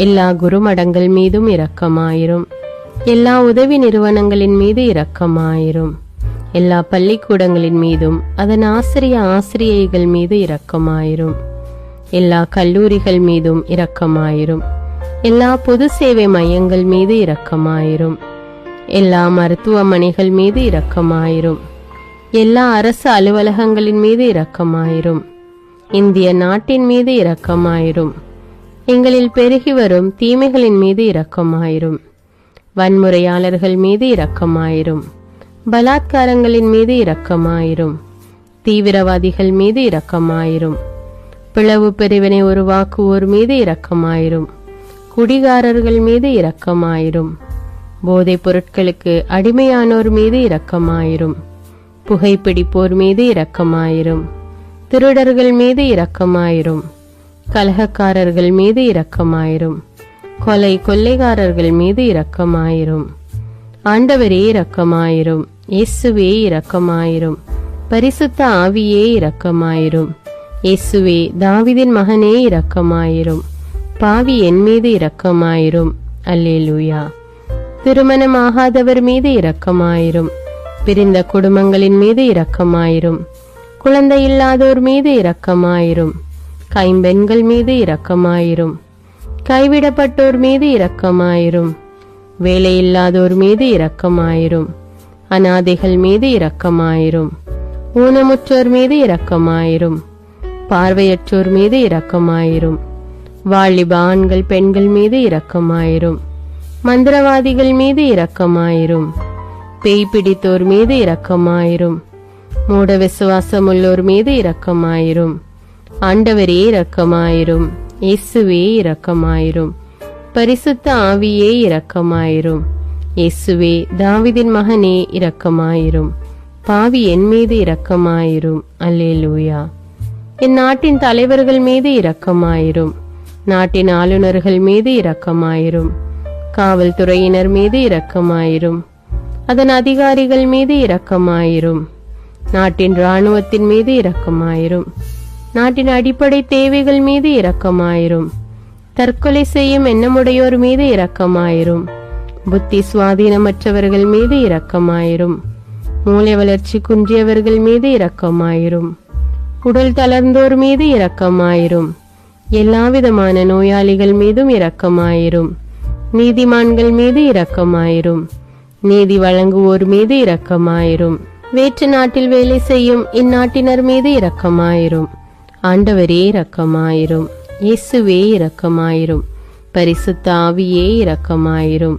எல்லா குருமடங்கள் மீதும் இரக்கமாயிரும், எல்லா உதவி நிறுவனங்களின் மீது இரக்கமாயிரும், எல்லா பள்ளிக்கூடங்களின் மீதும் அதன் ஆசிரியைகள் மீது இரக்கமாயிரும், எல்லா கல்லூரிகள் மீதும் இரக்கமாயிரும், எல்லா பொது சேவை மையங்கள் மீது இரக்கமாயிரும், எல்லா மருத்துவமனைகள் மீது இரக்கமாயிரும், எல்லா அரசு அலுவலகங்களின் மீது இரக்கமாயிரும், இந்திய நாட்டின் மீது இரக்கமாயிரும், எங்களில் பெருகி வரும் தீமைகளின் மீது இரக்கமாயிரும், வன்முறையாளர்கள் மீது இரக்கமாயிரும், பலாத்காரங்களின் மீது இரக்கமாயிரும், தீவிரவாதிகள் மீது இரக்கமாயிரும், பிளவு பிரிவினை உருவாக்குவோர் மீது இரக்கமாயிரும், குடிகாரர்கள் மீது இரக்கமாயிரும், போதைப் பொருட்களுக்கு அடிமையானோர் மீது இரக்கமாயிரும், புகைப்பிடிப்போர் மீது இரக்கமாயிரும், திருடர்கள் மீது இரக்கமாயிரும், கலகக்காரர்கள் மீது இரக்கமாயிரும், கொள்ளைக்காரர்கள் மீது இரக்கமாயிரும். ஆண்டவரே இரக்கமாயிரும், இயேசுவே இரக்கமாயிரும், பரிசுத்த ஆவியே இரக்கமாயிரும். இயேசுவே தாவீதின் மகனே இரக்கமாயிரும், பாவி என் மீது இரக்கமாயிரும். அல்லேலூயா. திருமணமாகாதவர் மீது இரக்கமாயிரும், பிரிந்த குடும்பங்களின் மீது இரக்கமாயிரும், குழந்தை இல்லாதோர் மீது இரக்கமாயிரும், கைம்பெண்கள் மீது இரக்கமாயிரும், கைவிடப்பட்டோர் மீது இரக்கமாயிரும், வேலையில்லாதோர் மீது இரக்கமாயிரும், அநாதைகள் மீது இரக்கமாயிரும், ஊனமுற்றோர் மீது இரக்கமாயிரும், பார்வையற்றோர் மீது இரக்கமாயிரும், வாலிப ஆண்கள் பெண்கள் மீது இரக்கமாயிரும், மந்திரவாதிகள் மீது இரக்கமாயிரும், பேய் பிடித்தோர் மீது இரக்கமாயிரும், மூட விசுவாசம் உள்ளோர் மீது இரக்கமாயிரும். ஆண்டவரே இரக்கமாயிரும். இயேசுவே இரக்கமாயிரும். பரிசுத்த ஆவியே இரக்கமாயிரும். இயேசுவே தாவீதின் மகனே இரக்கமாயிரும். பாவி என் மீது இரக்கமாயிரும். அல்லேலூயா. என் நாட்டின் தலைவர்கள் மீது இரக்கமாயிரும். நாட்டின் ஆளுநர்கள் மீது இரக்கமாயிரும். காவல்துறையினர் மீது இரக்கமாயிரும். அதன் அதிகாரிகள் மீது இரக்கமாயிரும். நாட்டின் இராணுவத்தின் மீது இரக்கமாயிரும். நாட்டின் அடிப்படை தேவைகள் மீது இரக்கமாயிரும். தற்கொலை செய்யும் எண்ணமுடையோர் மீது இரக்கமாயிரும். புத்தி சுவாதீனமற்றவர்கள் மீது இரக்கமாயிரும். மூளை வளர்ச்சி குன்றியவர்கள் மீது இரக்கமாயிரும். உடல் தளர்ந்தோர் மீது இரக்கமாயிரும். எல்லாவிதமான நோயாளிகள் மீதும் இரக்கமாயிரும். நீதிமான்கள் மீது இரக்கமாயிரும். நீதி வழங்குவோர் மீது இரக்கமாயிரும். வேற்று நாட்டில் வேலை செய்யும் இந்நாட்டினர் மீது இரக்கமாயிரும். ஆண்டவரே இரக்கமாயிரும். இயேசுவே இரக்கமாயிரும். பரிசுத்த ஆவியே இரக்கமாயிரும்.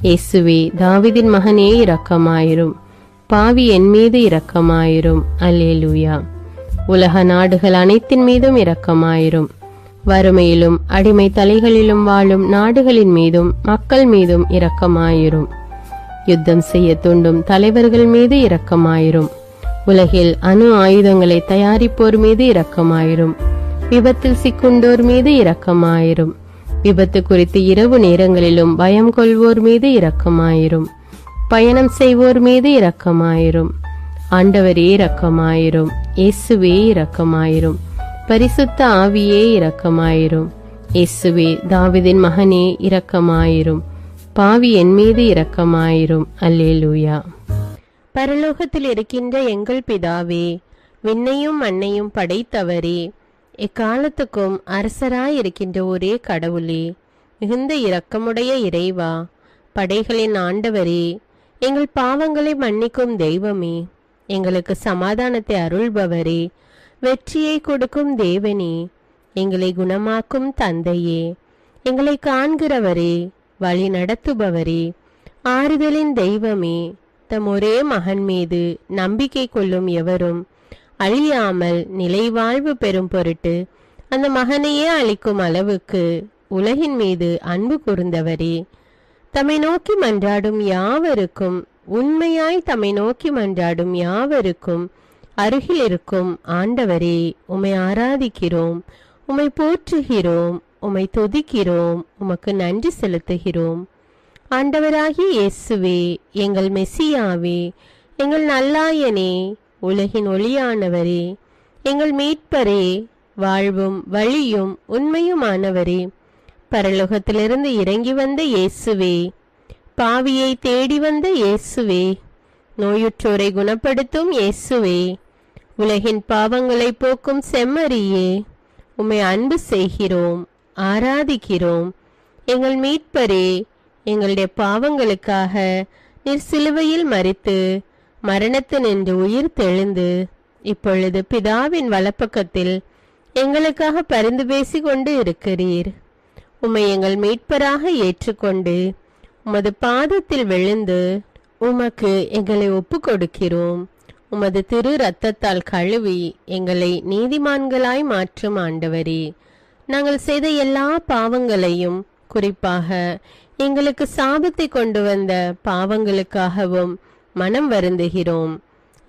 இயேசுவே தாவீதின் மகனே இரக்கமாயிரும். பாவி என் மீது இரக்கமாயிரும். அல்லேலூயா. உலக நாடுகள் அனைத்தின் மீதும் இரக்கமாயிரும். வறுமையிலும் அடிமை தலைகளிலும் வாழும் நாடுகளின் மீதும் மக்கள் மீதும் இரக்கமாயிரும். யுத்தம் செய்ய தூண்டும் தலைவர்கள் மீது இரக்கமாயிரும். உலகில் அணு ஆயுதங்களை தயாரிப்போர் மீது இரக்கமாயிரும். விபத்தில் சிக்குண்டோர் மீது இரக்கமாயிரும். விபத்து குறித்து இரவு நேரங்களிலும் பயம் கொள்வோர் மீது இரக்கமாயிரும். பயணம் செய்வோர் மீது இரக்கமாயிரும். ஆண்டவரே இரக்கமாயிரும். இயேசுவே இரக்கமாயிரும். பரிசுத்த ஆவியே இரக்கமாயிரும். இயேசுவே தாவீதின் மகனே இரக்கமாயிரும். பாவி என் மீது இரக்கமாயிரும். அல்லேலூயா. பரலோகத்தில் இருக்கின்ற எங்கள் பிதாவே, விண்ணையும் மண்ணையும் படைத்தவரே, எக்காலத்துக்கும் அரசராயிருக்கின்ற ஒரே கடவுளே, மிகுந்த இரக்கமுடைய இறைவா, படைகளின் ஆண்டவரே, எங்கள் பாவங்களை மன்னிக்கும் தெய்வமே, எங்களுக்கு சமாதானத்தை அருள்பவரே, வெற்றியை கொடுக்கும் தேவனே, எங்களை குணமாக்கும் தந்தையே, எங்களை காண்கிறவரே, வழி நடத்துபவரே, ஆறுதலின் தெய்வமே, தம் ஒரே மகன் மீது நம்பிக்கை கொள்ளும் எவரும் அழியாமல் நிலைவாழ்வு பெறும் பொருட்டு அந்த மகனையே அளிக்கும் அளவுக்கு உலகின் மீது அன்பு கூர்ந்தவரே, தம்மை நோக்கி மன்றாடும் யாவருக்கும், உண்மையாய் தம்மை நோக்கி மன்றாடும் யாவருக்கும் அருகில் இருக்கும் ஆண்டவரே, உம்மை ஆராதிக்கிறோம், உம்மை போற்றுகிறோம், உம்மை துதிக்கிறோம், உமக்கு நன்றி செலுத்துகிறோம். ஆண்டவராகிய இயேசுவே, எங்கள் மெசியாவே, எங்கள் நல்லாயனே, உலகின் ஒளியானவரே, எங்கள் மீட்பரே, வாழ்வும் வழியும் உண்மையுமானவரே, பரலோகத்திலிருந்து இறங்கி வந்த இயேசுவே, பாவியை தேடி வந்த இயேசுவே, நோயுற்றோரை குணப்படுத்தும் இயேசுவே, உலகின் பாவங்களை போக்கும் செம்மறியே, உம்மை அன்பு செய்கிறோம், ஆராதிக்கிறோம். எங்கள் மீட்பரே, எங்களுடைய பாவங்களுக்காக நீர் சிலுவையில் மரித்து மரணத்தினின்று உயிர் தெழுந்து இப்பொழுது பிதாவின் வலப்பக்கத்தில் எங்களுக்காக பரிந்து பேசி கொண்டு இருக்கிறீர். உம்மை எங்கள் மீட்பராக ஏற்றுக்கொண்டு உமது பாதத்தில் விழுந்து உமக்கு எங்களை ஒப்பு கொடுக்கிறோம். உமது திரு இரத்தத்தால் கழுவி எங்களை நீதிமான்களாய் மாற்றும் ஆண்டவரே, நாங்கள் செய்த எல்லா பாவங்களையும், குறிப்பாக எங்களுக்கு சாபத்தை கொண்டு வந்த பாவங்களுக்காகவும் மனம் வருந்துகிறோம்.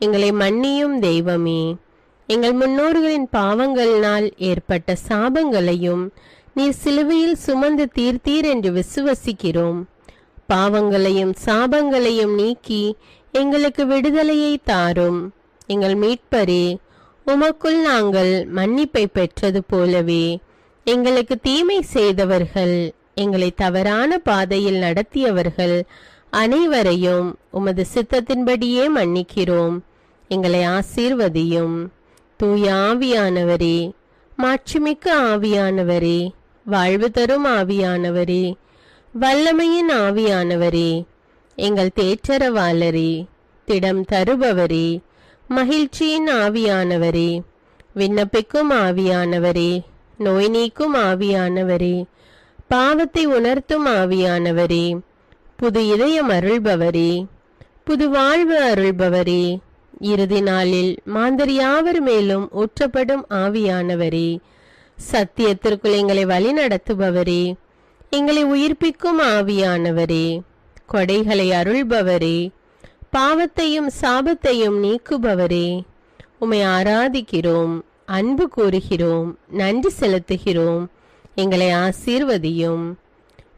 எங்களை மன்னியும் தெய்வமே, எங்கள் முன்னோர்களின் பாவங்களினால் ஏற்பட்ட சாபங்களையும் நீர் சிலுவையில் சுமந்து தீர்த்தீர் என்று விசுவசிக்கிறோம். பாவங்களையும் சாபங்களையும் நீக்கி எங்களுக்கு விடுதலையை தாரும். எங்கள் மீட்பரே, உமக்குள் நாங்கள் மன்னிப்பை பெற்றது போலவே எங்களுக்கு தீமை செய்தவர்கள், எங்களை தவறான பாதையில் நடத்தியவர்கள் அனைவரையும் உமது சித்தத்தின்படியே மன்னிக்கிறோம். எங்களை ஆசீர்வதியும். தூய ஆவியானவரே, மாட்சிமிக்க ஆவியானவரே, வாழ்வு தரும் ஆவியானவரே, வல்லமையின் ஆவியானவரே, எங்கள் தேற்றரவாளரே, திடம் தருபவரே, மகிழ்ச்சியின் ஆவியானவரே, விண்ணப்பிக்கும் ஆவியானவரே, நோய் நீக்கும் ஆவியானவரே, பாவத்தை உணர்த்தும் ஆவியானவரே, புது இதயம் அருள்பவரே, புது வாழ்வு அருள்பவரே, இறுதி நாளில் மாந்தர் யாவர் மேலும் ஊற்றப்படும் ஆவியானவரே, சத்தியத்திற்குள் எங்களை வழி நடத்துபவரே, எங்களை உயிர்ப்பிக்கும் ஆவியானவரே, கொடைகளை அருள்பவரே, பாவத்தையும் சாபத்தையும் நீக்குபவரே, உம்மை ஆராதிக்கிறோம், அன்பு கூறுகிறோம், நன்றி செலுத்துகிறோம். எங்களை ஆசீர்வதியும்.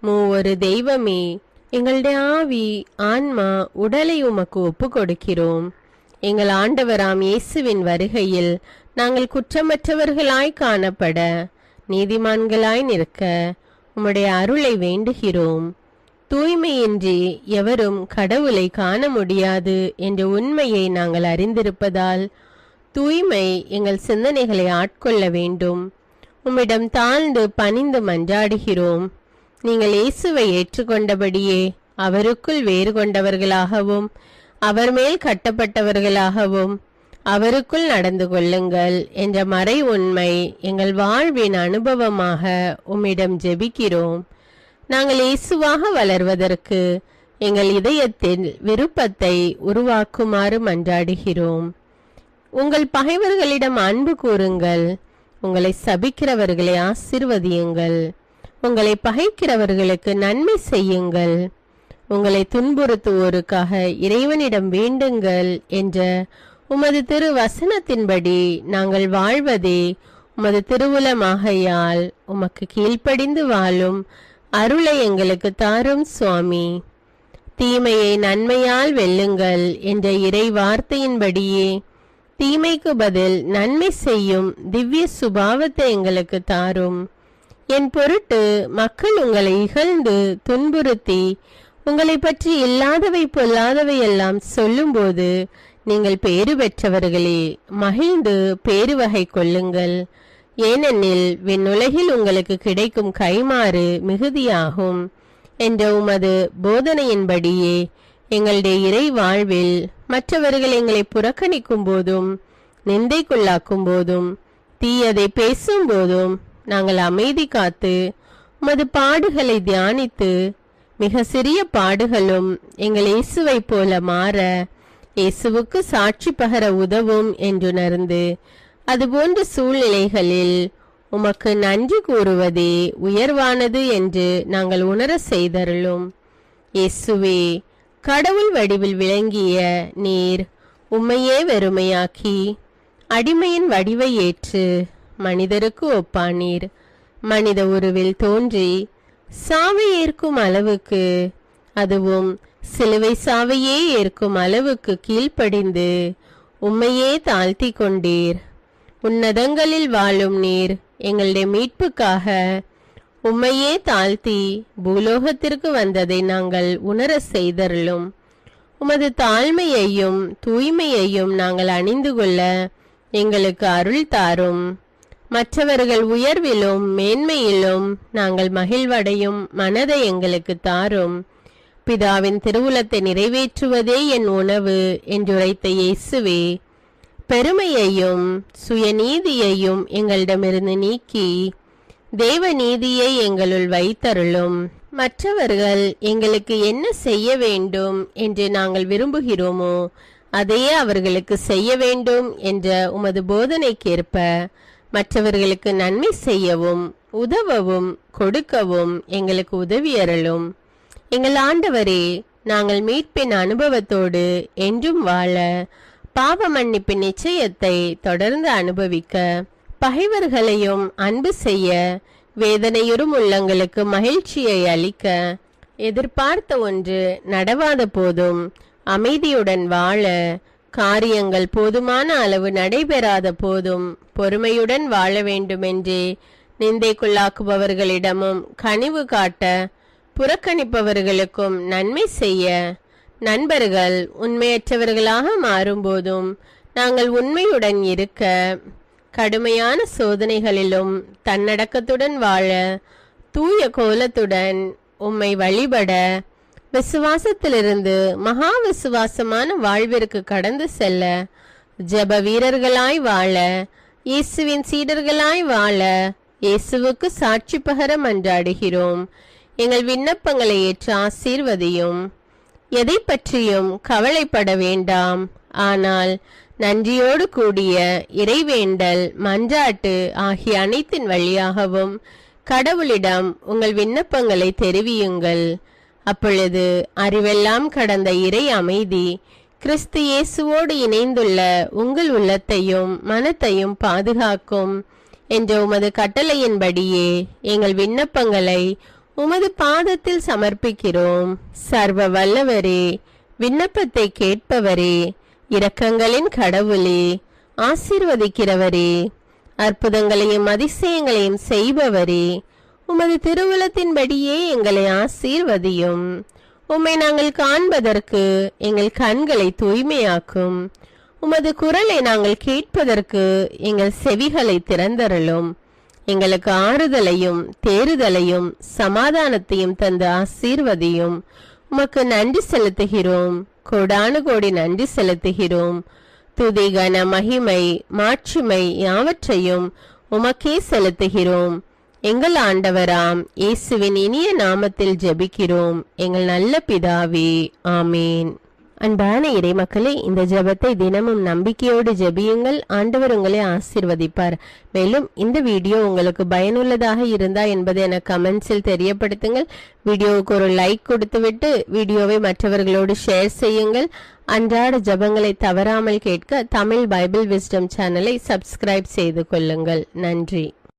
மூவொரு தெய்வமே, எங்களுடைய ஆவி, ஆன்மா, உடலை உமக்கு ஒப்பு கொடுக்கிறோம். எங்கள் ஆண்டவராம் இயேசுவின் வருகையில் நாங்கள் குற்றமற்றவர்களாய் காணப்பட, நீதிமான்களாய் நிற்க உம்முடைய அருளை வேண்டுகிறோம். தூய்மையின்றி எவரும் கடவுளை காண முடியாது என்ற உண்மையை நாங்கள் அறிந்திருப்பதால் தூய்மை எங்கள் சிந்தனைகளை ஆட்கொள்ள வேண்டும். உம்மிடம் தாழ்ந்து பணிந்து மன்றாடுகிறோம். நீங்கள் இயேசுவை ஏற்றுக்கொண்டபடியே அவருக்குள் வேறு கொண்டவர்களாகவும் அவர் மேல் கட்டப்பட்டவர்களாகவும் அவருக்குள் நடந்து கொள்ளுங்கள் என்ற மறை உண்மை எங்கள் வாழ்வின் அனுபவமாக உம்மிடம் ஜெபிக்கிறோம். நாங்கள் இயேசுவாக வளர்வதற்கு எங்கள் இதயத்தில் விருப்பத்தை உருவாக்குமாறு மன்றாடுகிறோம். உங்கள் பகைவர்களிடம் அன்பு கூறுங்கள், உங்களை சபிக்கிறவர்களை ஆசீர்வதியுங்கள், உங்களை பகைக்கிறவர்களுக்கு நன்மை செய்யுங்கள், உங்களை துன்புறுத்துவோருக்காக இறைவனிடம் வேண்டுங்கள் என்ற உமது திரு வசனத்தின்படி நாங்கள் வாழ்வதே உமது திருவுலமாகையால் உமக்கு கீழ்ப்படிந்து வாழும் அருளை எங்களுக்கு தாரும் சுவாமி. தீமையை நன்மையால் வெல்லுங்கள் என்ற இறை வார்த்தையின்படியே தீமைக்கு பதில் நன்மை செய்யும் திவ்ய சுபாவத்தை எங்களுக்கு தாரும். என் பொருட்டு மக்கள் உங்களை இகழ்ந்து துன்புறுத்தி உங்களை பற்றி இல்லாதவை பொல்லாதவை எல்லாம் சொல்லும்போது நீங்கள் பேறு பெற்றவர்களே, மகிழ்ந்து பேரு வகை கொள்ளுங்கள். ஏனெனில் விண்ணுலகில் உங்களுக்கு கிடைக்கும் கைமாறு மிகுதியாகும் என்ற உமது போதனையின்படியே எங்களுடைய இறை வாழ்வில் மற்றவர்கள் எங்களை புறக்கணிக்கும் போதும் நிந்தைக்குள்ளாக்கும் போதும் தீயதை பேசும் போதும் நாங்கள் அமைதி காத்து உமது பாடுகளை தியானித்து மிக சிறிய பாடுகளும் எங்கள் இயேசுவை போல மாற இயேசுவுக்கு சாட்சி பகர உதவும் என்றுணர்ந்து அதுபோன்ற சூழ்நிலைகளில் உமக்கு நன்றி கூறுவதே உயர்வானது என்று நாங்கள் உணர செய்தருளும். இயேசுவே, கடவுள் வடிவில் விளங்கிய நீர் உம்மையே வெறுமையாக்கி அடிமையின் வடிவை ஏற்று மனிதருக்கு ஒப்பானீர். மனித உருவில் தோன்றி சாவை ஏற்கும் அளவுக்கு, அதுவும் சிலுவை சாவையே ஏற்கும் அளவுக்கு கீழ்ப்படிந்து உம்மையே தாழ்த்தி கொண்டீர். உன்னதங்களில் வாழும் நீர் எங்களுடைய மீட்புக்காக உம்மையே தாழ்த்தி பூலோகத்திற்கு வந்ததை நாங்கள் உணர செய்தருளும். உமது தாழ்மையையும் தூய்மையையும் நாங்கள் அணிந்து கொள்ள எங்களுக்கு அருள் தாரும். மற்றவர்கள் உயர்விலும் மேன்மையிலும் நாங்கள் மகிழ்வடையும் மனதை எங்களுக்கு தாரும். பிதாவின் திருவுலத்தை நிறைவேற்றுவதே என் உணவு என்றுரைத்த இயேசுவே, பெருமையையும் சுயநீதியையும் எங்களிடமிருந்து நீக்கி தேவ நீதியை எங்களுள் வைத்தருளும். மற்றவர்கள் எங்களுக்கு என்ன செய்ய வேண்டும் என்று நாங்கள் விரும்புகிறோமோ அதையே அவர்களுக்கு செய்ய வேண்டும் என்ற உமது போதனைக்கேற்ப மற்றவர்களுக்கு நன்மை செய்யவும் உதவவும் கொடுக்கவும் எங்களுக்கு உதவியருளும். எங்கள் ஆண்டவரே, நாங்கள் மீட்பின் அனுபவத்தோடு என்றும் வாழ பாவ மன்னிப்பின் நிச்சயத்தை தொடர்ந்து அனுபவிக்க பகைவர்களையும் அன்பு செய்ய வேதனையுறும் உள்ளங்களுக்கு மகிழ்ச்சியை அளிக்க எதிர்பார்த்த ஒன்று நடவாத போதும் அமைதியுடன் வாழ காரியங்கள் போதுமான அளவு நடைபெறாத போதும் பொறுமையுடன் வாழ வேண்டுமென்றே நிந்தைக்குள்ளாக்குபவர்களிடமும் கனிவு காட்ட புறக்கணிப்பவர்களுக்கும் நன்மை செய்ய நண்பர்கள் உண்மையற்றவர்களாக மாறும்போதும் நாங்கள் உண்மையுடன் இருக்க கடுமையான சோதனைகளிலும் தன்னடக்கத்துடன் வாழ தூய கோலத்துடன் உம்மை வழிபட விசுவாசத்திலிருந்து மகா விசுவாசமான வாழ்விற்கு கடந்து செல்ல ஜெப வீரர்களாய் வாழ இயேசுவின் சீடர்களாய் வாழ இயேசுவுக்கு சாட்சி பகர மன்றாடுகிறோம். எங்கள் விண்ணப்பங்களை ஏற்று ஆசீர்வதியும். எதை பற்றியும் கவலைப்பட வேண்டாம். ஆனால் நன்றியோடு கூடிய இறைவேண்டல், மன்றாட்டு ஆகிய அனைத்தின் வழியாகவும் கடவுளிடம் உங்கள் விண்ணப்பங்களை தெரிவியுங்கள். அப்பொழுது அறிவெல்லாம் கடந்த இறை அமைதி கிறிஸ்து இயேசுவோடு இணைந்துள்ள உங்கள் உள்ளத்தையும் மனத்தையும் பாதுகாக்கும் என்ற உமது கட்டளையின்படியே எங்கள் விண்ணப்பங்களை உமது பாதத்தில் சமர்ப்பிக்கிறோம். சர்வ வல்லவரே, விண்ணப்பத்தை கேட்பவரே, இரக்கங்களின் கடவுளே, ஆசீர்வதிக்கிறவரே, அற்புதங்களையும் அதிசயங்களையும் செய்பவரே, உமது திருவுளத்தின்படியே எங்களை ஆசீர்வதியும். உம்மை நாங்கள் காண்பதற்கு எங்கள் கண்களை தூய்மையாக்கும். உமது குரலை நாங்கள் கேட்பதற்கு எங்கள் செவிகளை திறந்தருளும். எங்களுக்கு ஆறுதலையும் தேறுதலையும் சமாதானத்தையும் தந்து ஆசீர்வதியும். உமக்கு நன்றி செலுத்துகிறோம், கோடானு கோடி நன்றி செலுத்துகிறோம். துதி, கன, மகிமை, மாட்சிமை யாவற்றையும் உமக்கே செலுத்துகிறோம். எங்கள் ஆண்டவராம் இயேசுவின் இனிய நாமத்தில் ஜெபிக்கிறோம் எங்கள் நல்ல பிதாவே, ஆமீன். அன்பான இறைமக்களே, இந்த ஜெபத்தை தினமும் நம்பிக்கையோடு ஜெபியுங்கள். ஆண்டவர் உங்களை ஆசீர்வதிப்பார். மேலும் இந்த வீடியோ உங்களுக்கு பயனுள்ளதாக இருந்தா என்பதை எனக்கு கமெண்ட்ஸில் தெரியப்படுத்துங்கள். வீடியோவுக்கு ஒரு லைக் கொடுத்துவிட்டு வீடியோவை மற்றவர்களோடு ஷேர் செய்யுங்கள். அன்றாட ஜெபங்களை தவறாமல் கேட்க தமிழ் பைபிள் விஸ்டம் சேனலை சப்ஸ்கிரைப் செய்து கொள்ளுங்கள். நன்றி.